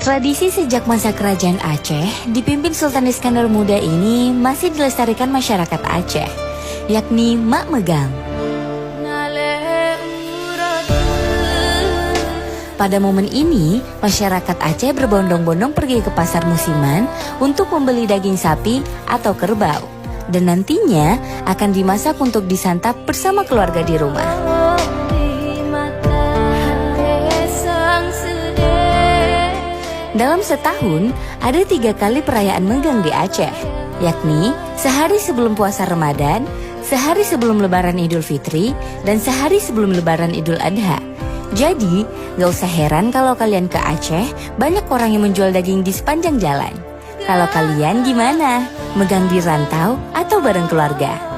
Tradisi sejak masa kerajaan Aceh dipimpin Sultan Iskandar Muda ini masih dilestarikan masyarakat Aceh, yakni mak megang. Pada momen ini, masyarakat Aceh berbondong-bondong pergi ke pasar musiman untuk membeli daging sapi atau kerbau, dan nantinya akan dimasak untuk disantap bersama keluarga di rumah. Dalam setahun, ada 3 kali perayaan megang di Aceh, yakni sehari sebelum puasa Ramadan, sehari sebelum Lebaran Idul Fitri, dan sehari sebelum Lebaran Idul Adha. Jadi, gak usah heran kalau kalian ke Aceh, banyak orang yang menjual daging di sepanjang jalan. Kalau kalian gimana? Megang di rantau atau bareng keluarga?